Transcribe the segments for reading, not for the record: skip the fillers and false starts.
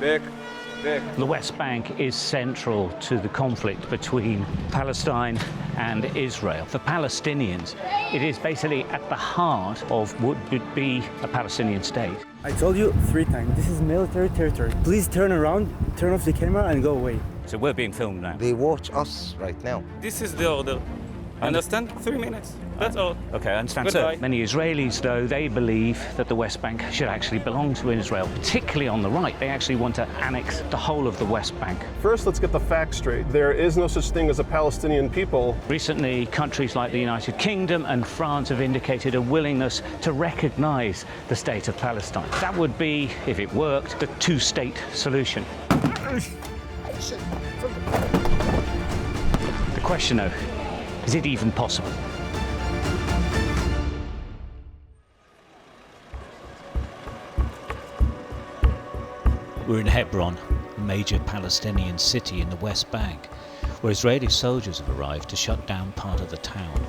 The West Bank is central to the conflict between Palestine and Israel. For Palestinians, it is basically at the heart of what would be a Palestinian state. I told you 3 times, this is military territory. Please turn around, turn off the camera and go away. So we're being filmed now. They watch us right now. This is the order. Understand? 3 minutes. That's all. Okay, I understand. Goodbye. So many Israelis, though, they believe that the West Bank should actually belong to Israel, particularly on the right. They actually want to annex the whole of the West Bank. First, let's get the facts straight. There is no such thing as a Palestinian people. Recently, countries like the United Kingdom and France have indicated a willingness to recognize the state of Palestine. That would be, if it worked, the two-state solution. The question, though, is it even possible? We're in Hebrron, a major Palestinian city in the West Bank, where Israeli soldiers have arrived to shut down part of the town.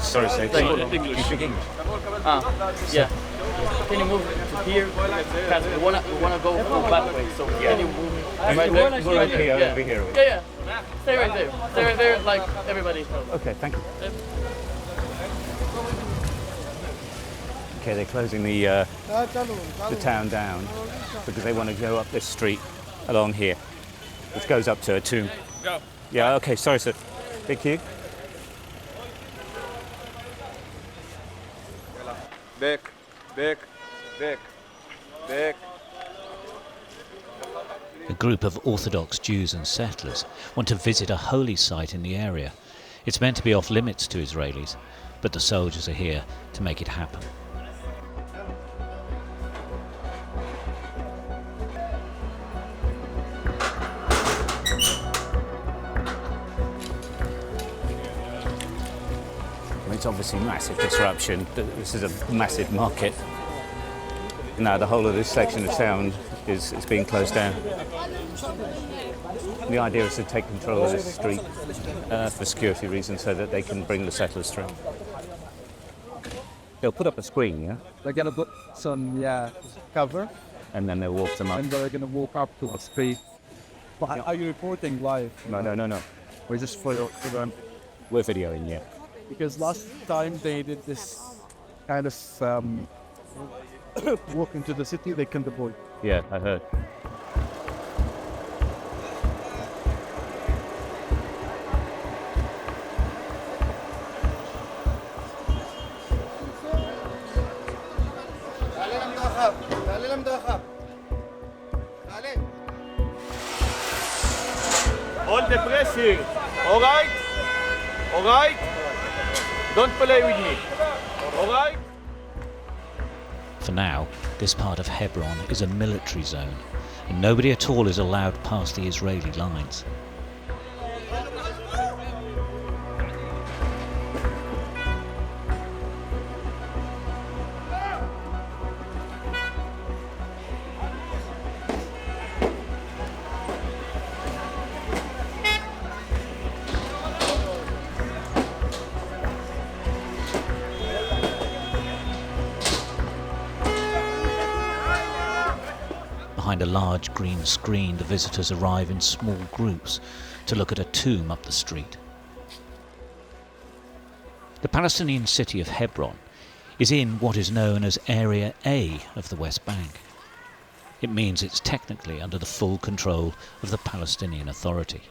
Sorry, say English. Yeah. Can you move to here? Because we wanna go back way. So can you move right there? We're okay over here. Yeah. Stay right there. Stay right there, like everybody. Okay, thank you. Okay, they're closing the town down because they want to go up this street along here, which goes up to a tomb. Go. Yeah, okay, sorry, sir. Thank you. Back. A group of Orthodox Jews and settlers want to visit a holy site in the area. It's meant to be off limits to Israelis, but the soldiers are here to make it happen. It's obviously massive disruption. This is a massive market. Now the whole of this section of town is being closed down. The idea is to take control of this street for security reasons so that they can bring the settlers through. They'll put up a screen, yeah? They're going to put some, cover. And then they'll walk them up. And they're going to walk up to the street. But are you reporting live? No. We're just for them. We're videoing, yeah. Because last time they did this kind of walk into the city, they can deploy. Yeah, I heard. Hold the press here. All right? Don't play with me. All right? For now, this part of Hebron is a military zone, and nobody at all is allowed past the Israeli lines. Behind a large green screen, the visitors arrive in small groups to look at a tomb up the street. The Palestinian city of Hebron is in what is known as Area A of the West Bank. It means it's technically under the full control of the Palestinian Authority.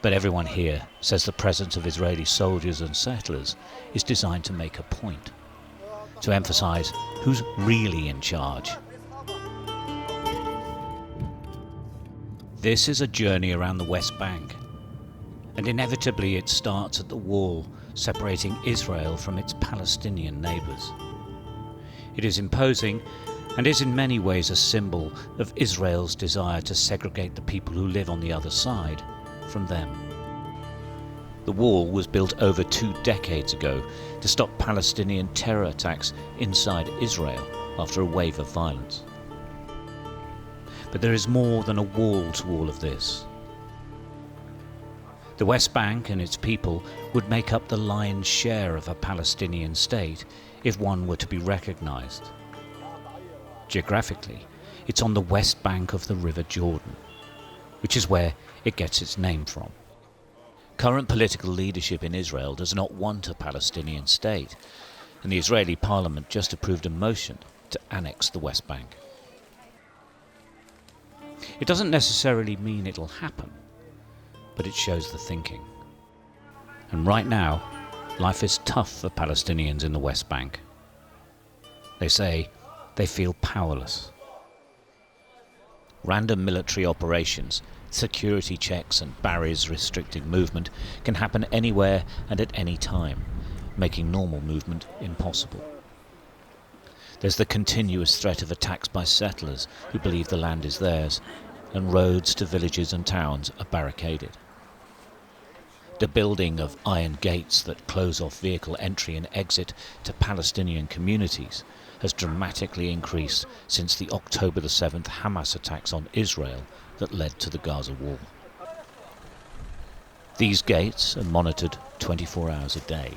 But everyone here says the presence of Israeli soldiers and settlers is designed to make a point, to emphasize who's really in charge. This is a journey around the West Bank, and inevitably it starts at the wall separating Israel from its Palestinian neighbors. It is imposing and is in many ways a symbol of Israel's desire to segregate the people who live on the other side from them. The wall was built over 2 decades ago to stop Palestinian terror attacks inside Israel after a wave of violence. But there is more than a wall to all of this. The West Bank and its people would make up the lion's share of a Palestinian state if one were to be recognised. Geographically, it's on the west bank of the River Jordan, which is where it gets its name from. Current political leadership in Israel does not want a Palestinian state, and the Israeli parliament just approved a motion to annex the West Bank. It doesn't necessarily mean it'll happen, but it shows the thinking. And right now, life is tough for Palestinians in the West Bank. They say they feel powerless. Random military operations, security checks and barriers restricting movement can happen anywhere and at any time, making normal movement impossible. There's the continuous threat of attacks by settlers who believe the land is theirs, and roads to villages and towns are barricaded. The building of iron gates that close off vehicle entry and exit to Palestinian communities has dramatically increased since the October the 7th Hamas attacks on Israel that led to the Gaza war. These gates are monitored 24 hours a day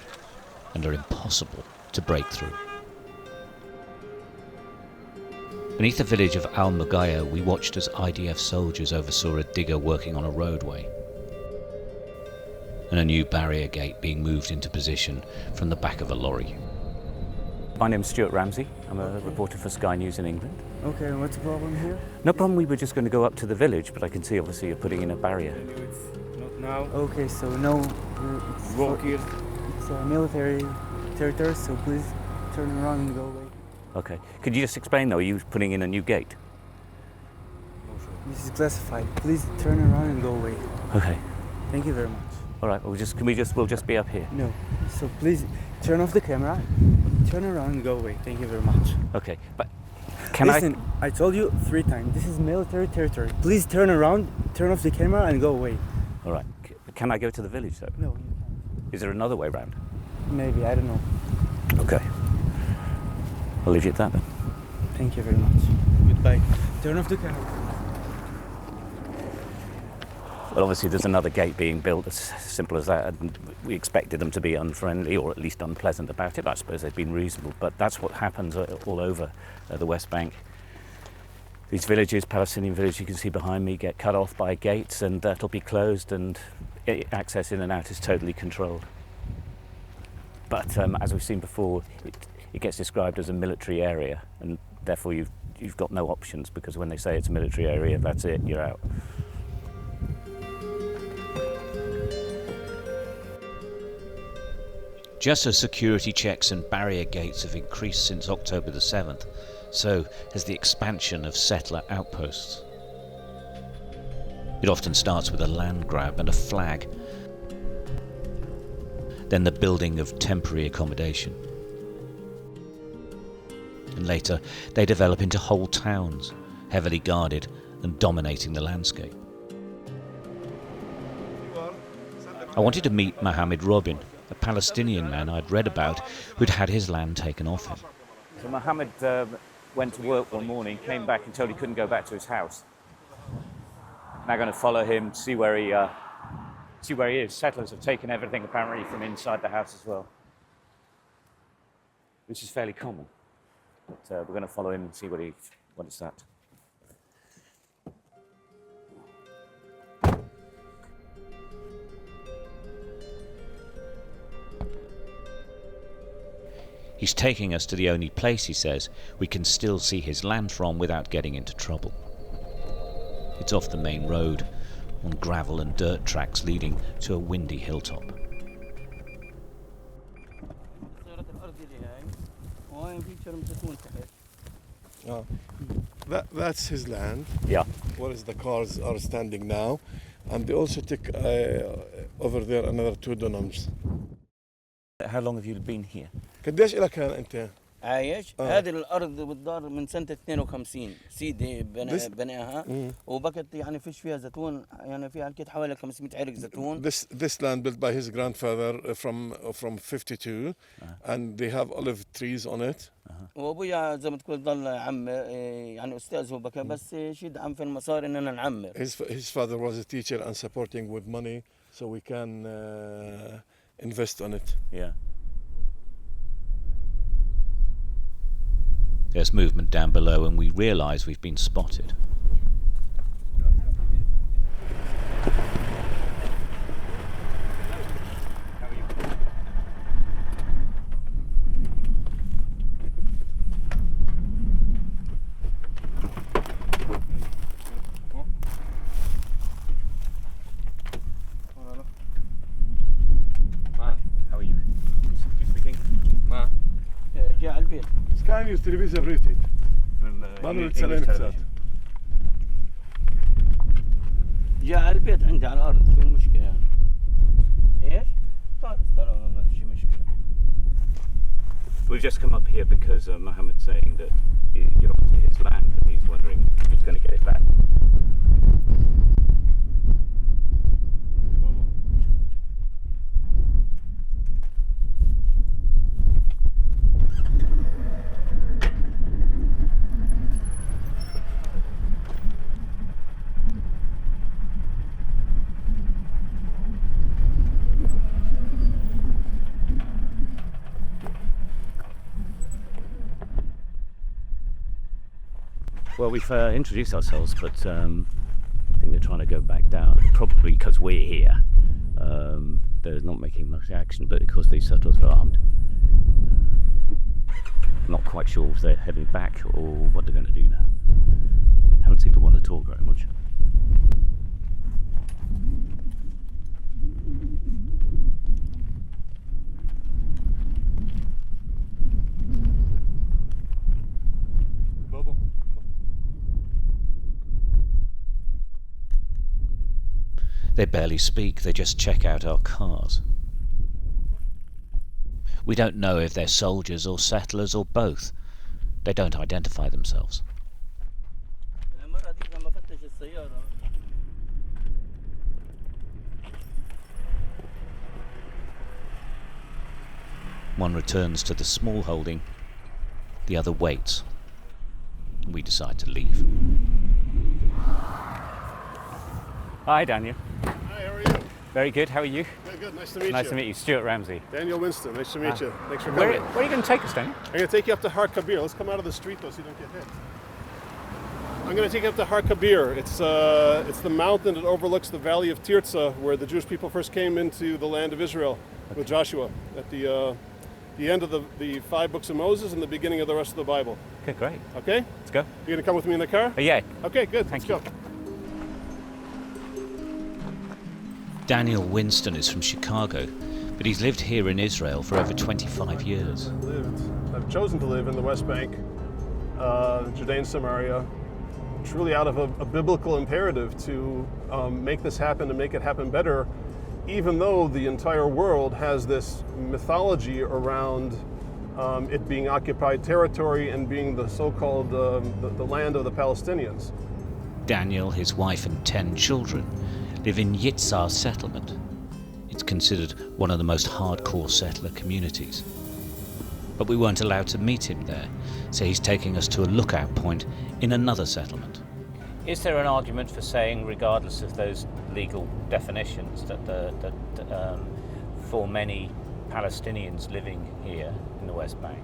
and are impossible to break through. Beneath the village of Al-Mugaya, we watched as IDF soldiers oversaw a digger working on a roadway, and a new barrier gate being moved into position from the back of a lorry. My name's Stuart Ramsay. I'm a reporter for Sky News in England. Okay, and what's the problem here? No problem, we were just going to go up to the village, but I can see obviously you're putting in a barrier. Not now. Okay, so no, Walk here. it's a military territory, so please turn around and go away. Okay. Could you just explain though, are you putting in a new gate? This is classified. Please turn around and go away. Okay. Thank you very much. All right, we'll just be up here. No, so please turn off the camera, turn around and go away. Thank you very much. Okay, but Listen, I told you 3 times, this is military territory. Please turn around, turn off the camera and go away. All right. Can I go to the village though? No, you can't. Is there another way round? Maybe, I don't know. Okay. I'll leave you at that then. Thank you very much. Goodbye. Turn off the camera. Well, obviously there's another gate being built, as simple as that, and we expected them to be unfriendly or at least unpleasant about it. I suppose they've been reasonable, but that's what happens all over the West Bank. These villages, Palestinian villages you can see behind me, get cut off by gates, and that'll be closed, and access in and out is totally controlled. But as we've seen before, it gets described as a military area, and therefore you've got no options, because when they say it's a military area, that's it, you're out. Just as security checks and barrier gates have increased since October the 7th, so has the expansion of settler outposts. It often starts with a land grab and a flag, then the building of temporary accommodation. And later, they develop into whole towns, heavily guarded and dominating the landscape. I wanted to meet Mohammed Robin, a Palestinian man I'd read about who'd had his land taken off him. So Mohammed went to work one morning, came back and told he couldn't go back to his house. Now going to follow him, see where he is. Settlers have taken everything apparently from inside the house as well, which is fairly common. But we're going to follow him and see what it's at. He's taking us to the only place, he says, we can still see his land from without getting into trouble. It's off the main road, on gravel and dirt tracks leading to a windy hilltop. That's his land. Yeah. Where the cars are standing now. And they also took over there another 2 dunams. How long have you been here? قديش لك انت؟ عايش هذه الارض بالدار من سنه 52 سيدي بناها وبكت يعني فيش فيها زيتون يعني فيها حكيت حوالي 500 عرق زيتون. This land built by his grandfather from 52 and they have olive trees on it. وابويا زي ما تقول ضل يعمر يعني استاذ هو بكى بس شي دعم في المسار اننا نعمر. His father was a teacher and supporting with money so we can invest on it. Yeah. There's movement down below and we realise we've been spotted. جاء على البيت. Sky News television rated. جاء على البيت عندي على الأرض، شو المشكلة يعني؟ إيش؟ ترى ما في مشكلة. We've just come up here because Mohammed's saying that you're onto his land and he's wondering if he's going to get it back. Well, we've introduced ourselves, but I think they're trying to go back down, probably because we're here. They're not making much action, but of course these settlers are armed. Not quite sure if they're heading back or what they're going to do now. Haven't seemed to want to talk very much. They barely speak, they just check out our cars. We don't know if they're soldiers or settlers or both. They don't identify themselves. One returns to the small holding, the other waits. We decide to leave. Hi, Daniel. Hi, how are you? Very good. How are you? Good. Nice to meet you. Nice to meet you. Stuart Ramsay. Daniel Winston. Nice to meet you. Thanks for coming. Where are you going to take us, Daniel? I'm going to take you up to Har Kabir. Let's come out of the street though, so you don't get hit. I'm going to take you up to Har Kabir. It's the mountain that overlooks the valley of Tirzah, where the Jewish people first came into the land of Israel with Joshua at the end of the 5 books of Moses and the beginning of the rest of the Bible. Okay, great. Okay? Let's go. You going to come with me in the car? Yeah. Okay, good. Thank Let's you. go. Daniel Winston is from Chicago, but he's lived here in Israel for over 25 years. I've chosen to live in the West Bank, Judea and Samaria, truly out of a biblical imperative to make this happen and make it happen better, even though the entire world has this mythology around it being occupied territory and being the so-called the land of the Palestinians. Daniel, his wife and 10 children live in Yitzhar settlement. It's considered one of the most hardcore settler communities. But we weren't allowed to meet him there, so he's taking us to a lookout point in another settlement. Is there an argument for saying, regardless of those legal definitions, that for many Palestinians living here in the West Bank,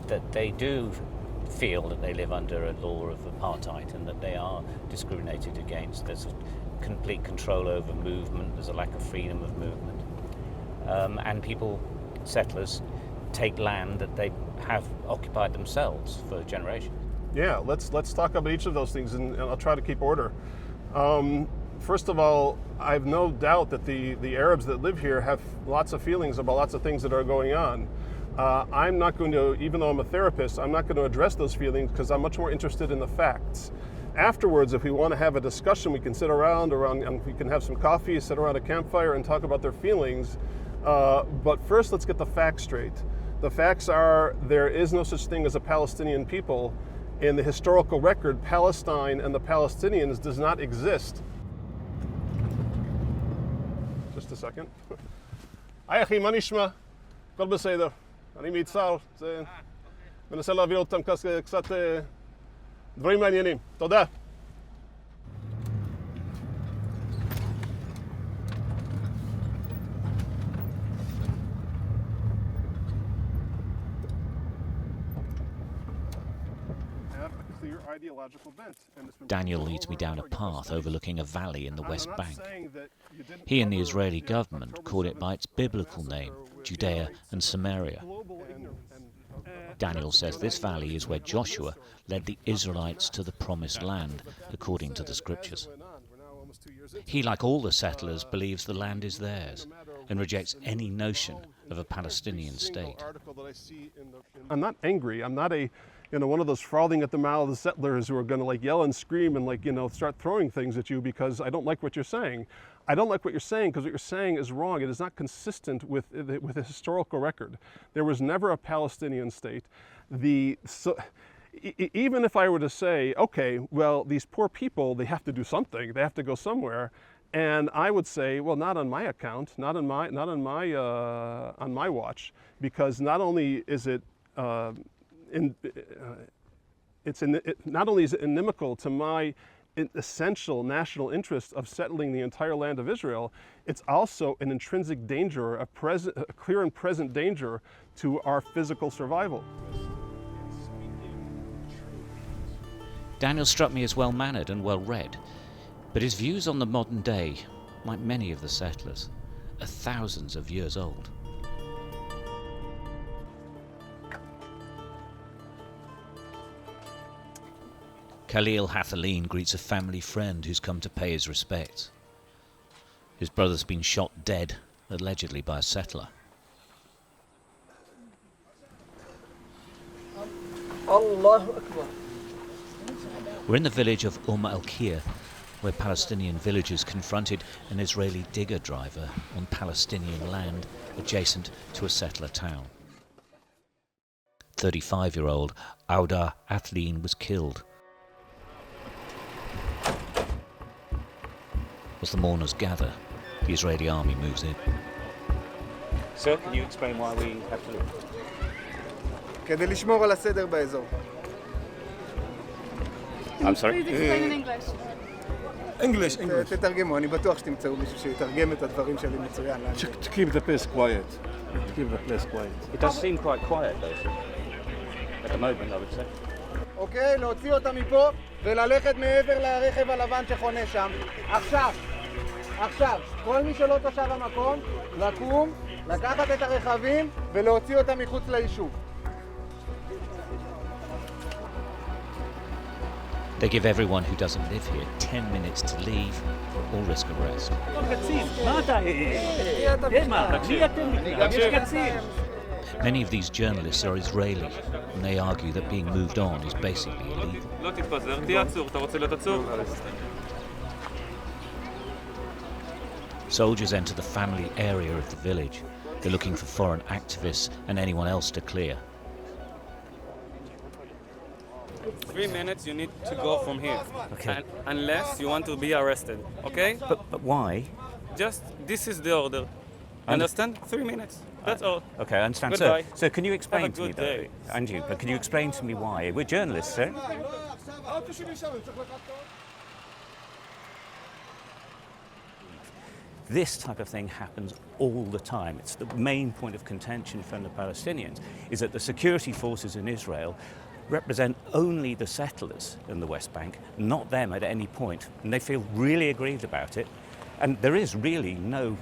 that they do feel that they live under a law of apartheid and that they are discriminated against? There's complete control over movement, there's a lack of freedom of movement. And people, settlers, take land that they have occupied themselves for generations. Yeah, let's talk about each of those things, and I'll try to keep order. First of all, I have no doubt that the Arabs that live here have lots of feelings about lots of things that are going on. I'm not going to, even though I'm a therapist, I'm not going to address those feelings because I'm much more interested in the facts. Afterwards, if we want to have a discussion, we can sit around and we can have some coffee, sit around a campfire and talk about their feelings. But first, let's get the facts straight. The facts are there is no such thing as a Palestinian people. In the historical record, Palestine and the Palestinians does not exist. Just a second. היי אחי, מה נשמע? הכל בסדר. אני מיצהר, מנסה להביא אותם קצת דברים מעניינים. תודה. ideological bent. And it's been Daniel proven leads over me and down a over. You can path study overlooking a valley in the I'm West not Bank. saying that you didn't He and the cover, Israeli you know, government October call it 7th by its biblical massacre name, with Judea human and rights. Samaria. Global ignorance. Daniel says this valley is where Joshua led the Israelites to the promised land, according to the scriptures. He, like all the settlers, believes the land is theirs and rejects any notion of a Palestinian state. I'm not angry. I'm not one of those frothing at the mouth of the settlers who are going to like yell and scream and start throwing things at you because I don't like what you're saying. I don't like what you're saying because what you're saying is wrong. It is not consistent with a historical record. There was never a Palestinian state. Even if I were to say, okay, well, these poor people, they have to do something. They have to go somewhere. And I would say, well, not on my account, not on my watch, because not only is it not only is it inimical to my essential national interest of settling the entire land of Israel, it's also an intrinsic danger, a clear and present danger to our physical survival. Daniel struck me as well-mannered and well-read, but his views on the modern day, like many of the settlers, are thousands of years old. Khalil Hathaleen greets a family friend who's come to pay his respects. His brother's been shot dead, allegedly by a settler. We're in the village of al-Kir, where Palestinian villagers confronted an Israeli digger driver on Palestinian land adjacent to a settler town. 35-year-old Auda Athlin was killed. As the mourners gather, the Israeli army moves in. Sir, can you explain why we have to leave? כדי לשמור על הסדר באזור. I'm sorry? Please explain in English. English. תתרגמו, אני בטוח שתמצאו מישהו שיתרגם את הדברים שלי מצוין. To keep the place quiet. To keep the place quiet. It does seem quite quiet though, at the moment, I would say. אוקיי, להוציא אותה מפה וללכת מעבר לרכב הלבן שחונה שם. עכשיו, כל מי שלא תושב המקום, לקום, לקחת את הרכבים ולהוציא אותה מחוץ ליישוב. They give everyone who doesn't live here 10 minutes to leave or risk arrest. Many of these journalists are Israeli, and they argue that being moved on is basically illegal. Soldiers enter the family area of the village. They're looking for foreign activists and anyone else to clear. 3 minutes, you need to go from here. Okay. Unless you want to be arrested, okay? But why? Just, this is the order. Understand? 3 minutes. That's all. Okay, I understand. Goodbye. So can you explain Have a to me, good though, day. and you, but can you explain to me why? We're journalists, sir. This type of thing happens all the time. It's the main point of contention from the Palestinians, is that the security forces in Israel represent only the settlers in the West Bank, not them at any point. And they feel really aggrieved about it. And there is really no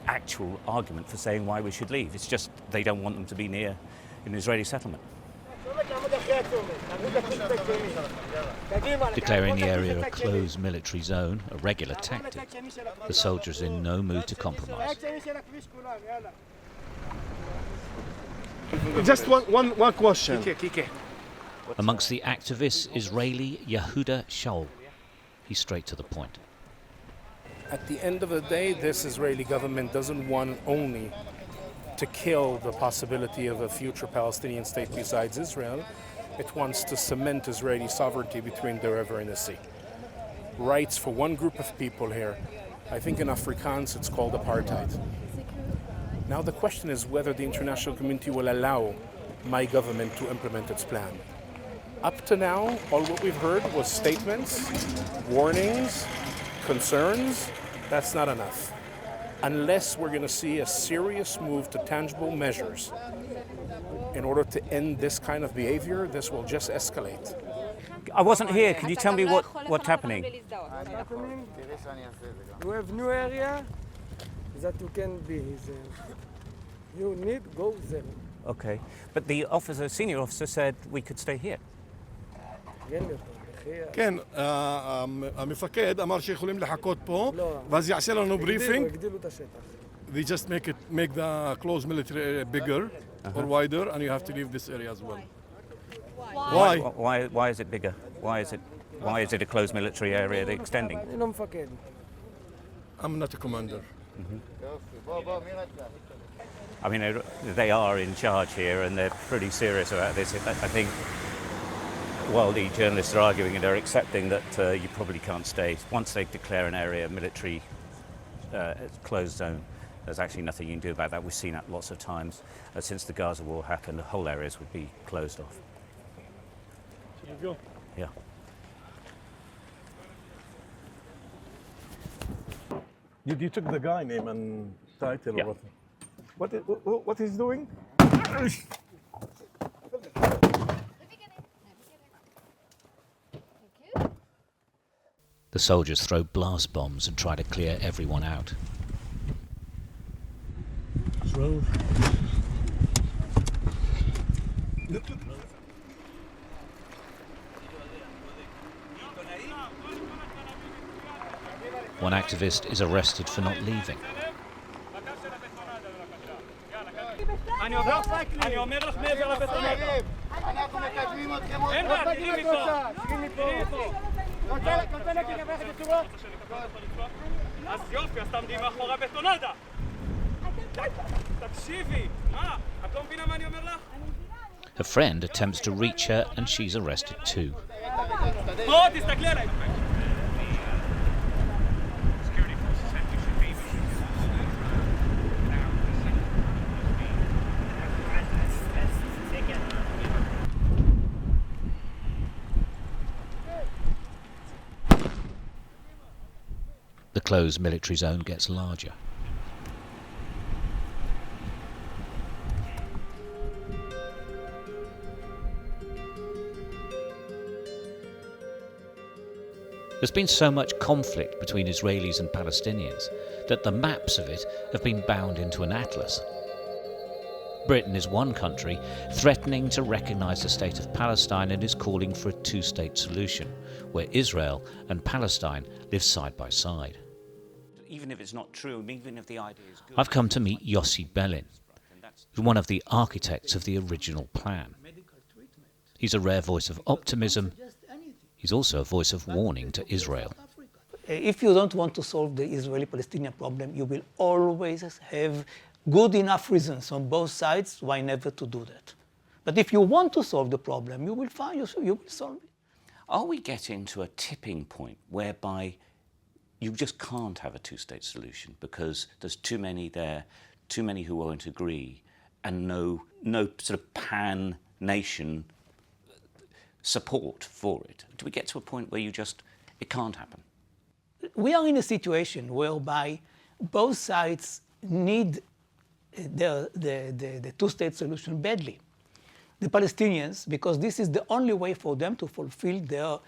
actual argument for saying why we should leave. It's just they don't want them to be near an Israeli settlement. Declaring the area a closed military zone, a regular tactic, the soldiers are in no mood to compromise. Just one question. Amongst the activists, Israeli Yehuda Shaul. He's straight to the point. At the end of the day, this Israeli government doesn't want only to kill the possibility of a future Palestinian state besides Israel. It wants to cement Israeli sovereignty between the river and the sea. Rights for one group of people here. I think in Afrikaans it's called apartheid. Now the question is whether the international community will allow my government to implement its plan. Up to now, all what we've heard was statements, warnings, concerns. That's not enough. Unless we're going to see a serious move to tangible measures in order to end this kind of behavior, this will just escalate. I wasn't here. Can you tell me what's happening? You have new area that you can be there. You need go there. Okay, but the senior officer said we could stay here. כן, המפקד אמר שיכולים לחכות פה, ואז יעשה לנו briefing. They just make the closed military area bigger or wider, and you have to leave this area as well. Why is it bigger? Why is it a closed military area they're extending? I'm not a commander. I mean, they are in charge here, and they're pretty serious about this. I think while the journalists are arguing and they're accepting that you probably can't stay, once they declare an area military closed zone, there's actually nothing you can do about that. We've seen that lots of times. Since the Gaza war happened, the whole areas would be closed off. Yeah. You took the guy name and title. Yeah. What he's doing? The soldiers throw blast bombs and try to clear everyone out. One activist is arrested for not leaving. Her friend attempts to reach her and she's arrested too. The closed military zone gets larger. There's been so much conflict between Israelis and Palestinians that the maps of it have been bound into an atlas. Britain is one country threatening to recognise the state of Palestine and is calling for a two-state solution, where Israel and Palestine live side by side. Even if it's not true, even if the idea is good. I've come to meet Yossi Belin, who's one of the architects of the original plan. He's a rare voice of optimism. He's also a voice of warning to Israel. If you don't want to solve the Israeli-Palestinian problem, you will always have good enough reasons on both sides why never to do that. But if you want to solve the problem, you will solve it. Are we getting to a tipping point whereby you just can't have a two-state solution because there's too many there, too many who won't agree, and no sort of pan-nation support for it? Do we get to a point where it can't happen? We are in a situation whereby both sides need the two-state solution badly. The Palestinians, because this is the only way for them to fulfill their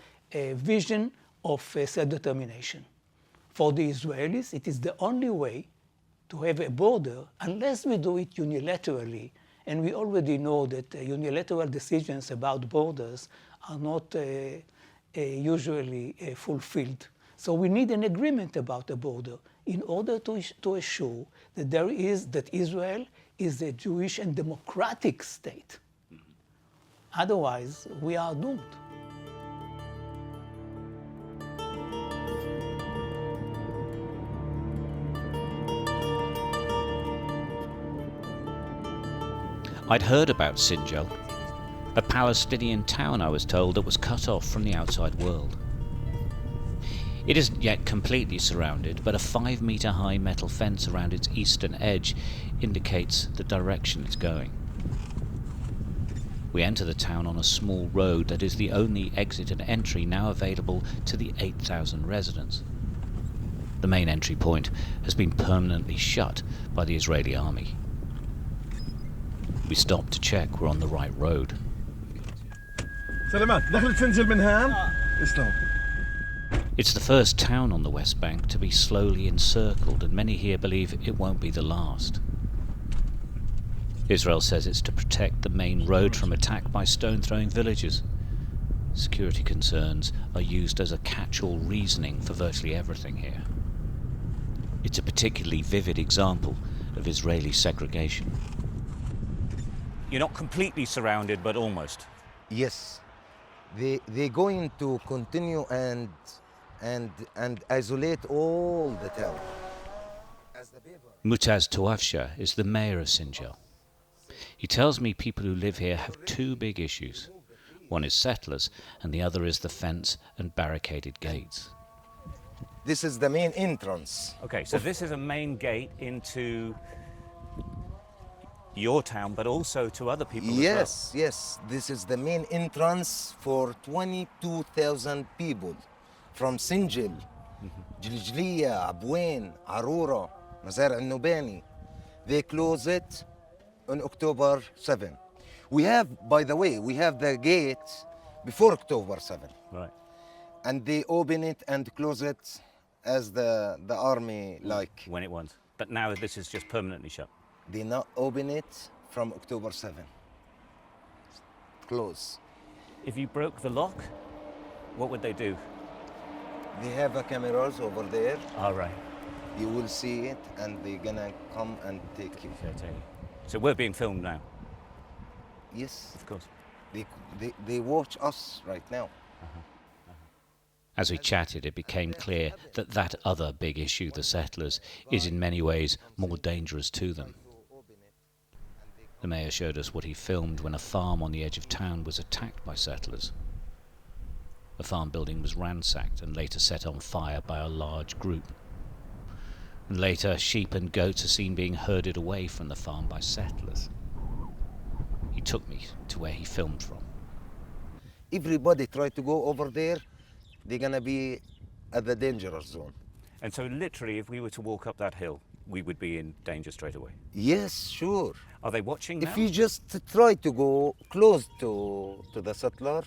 vision of self-determination. For the Israelis, it is the only way to have a border unless we do it unilaterally. And we already know that unilateral decisions about borders are not usually fulfilled. So we need an agreement about a border in order to assure that Israel is a Jewish and democratic state. Otherwise, we are doomed. I'd heard about Sinjar, a Palestinian town, I was told, that was cut off from the outside world. It isn't yet completely surrounded, but a 5-metre high metal fence around its eastern edge indicates the direction it's going. We enter the town on a small road that is the only exit and entry now available to the 8,000 residents. The main entry point has been permanently shut by the Israeli army. We stop to check we're on the right road. It's the first town on the West Bank to be slowly encircled, and many here believe it won't be the last. Israel says it's to protect the main road from attack by stone-throwing villagers. Security concerns are used as a catch-all reasoning for virtually everything here. It's a particularly vivid example of Israeli segregation. You're not completely surrounded, but almost. Yes. They're going to continue and isolate all the town. Mutaz Touafsha is the mayor of Sinjar. He tells me people who live here have two big issues. One is settlers, and the other is the fence and barricaded gates. This is the main entrance. Okay, so this is a main gate into your town, but also to other people as well. Yes. This is the main entrance for 22,000 people from Sinjil, Jiljiliya, Abwain, Arura, Mazar al-Nubani. They close it on October 7. We have, by the way, the gate before October 7. Right. And they open it and close it as the army like. When it wants. But now this is just permanently shut. They now open it from October 7. Close. If you broke the lock, what would they do? They have cameras over there. All right. You will see it, and they're gonna come and take you. So we're being filmed now? Yes. Of course. They watch us right now. As we chatted, it became clear that that other big issue, the settlers, is in many ways more dangerous to them. The mayor showed us what he filmed when a farm on the edge of town was attacked by settlers. The farm building was ransacked and later set on fire by a large group. And later, sheep and goats are seen being herded away from the farm by settlers. He took me to where he filmed from. Everybody try to go over there, they're gonna be at the dangerous zone. And so literally, if we were to walk up that hill, we would be in danger straight away? Yes, sure. Are they watching now? If you just try to go close to the settler,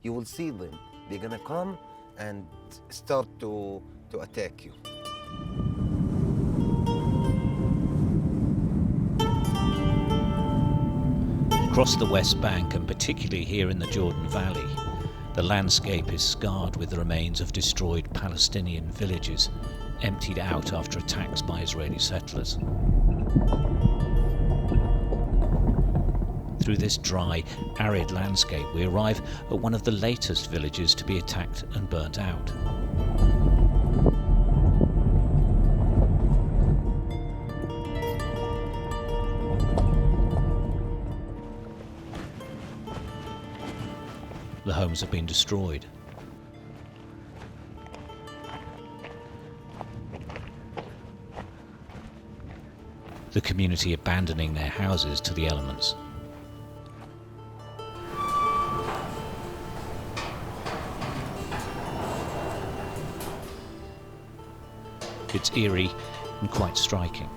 you will see them. They're gonna come and start to attack you. Across the West Bank, and particularly here in the Jordan Valley, the landscape is scarred with the remains of destroyed Palestinian villages, emptied out after attacks by Israeli settlers. Through this dry, arid landscape, we arrive at one of the latest villages to be attacked and burnt out. The homes have been destroyed. The community abandoning their houses to the elements. It's eerie and quite striking.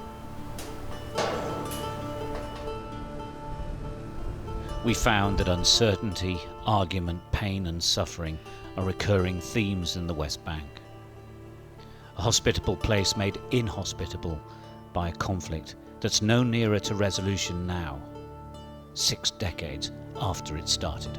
We found that uncertainty, argument, pain and suffering are recurring themes in the West Bank. A hospitable place made inhospitable by a conflict that's no nearer to resolution now, 6 decades after it started.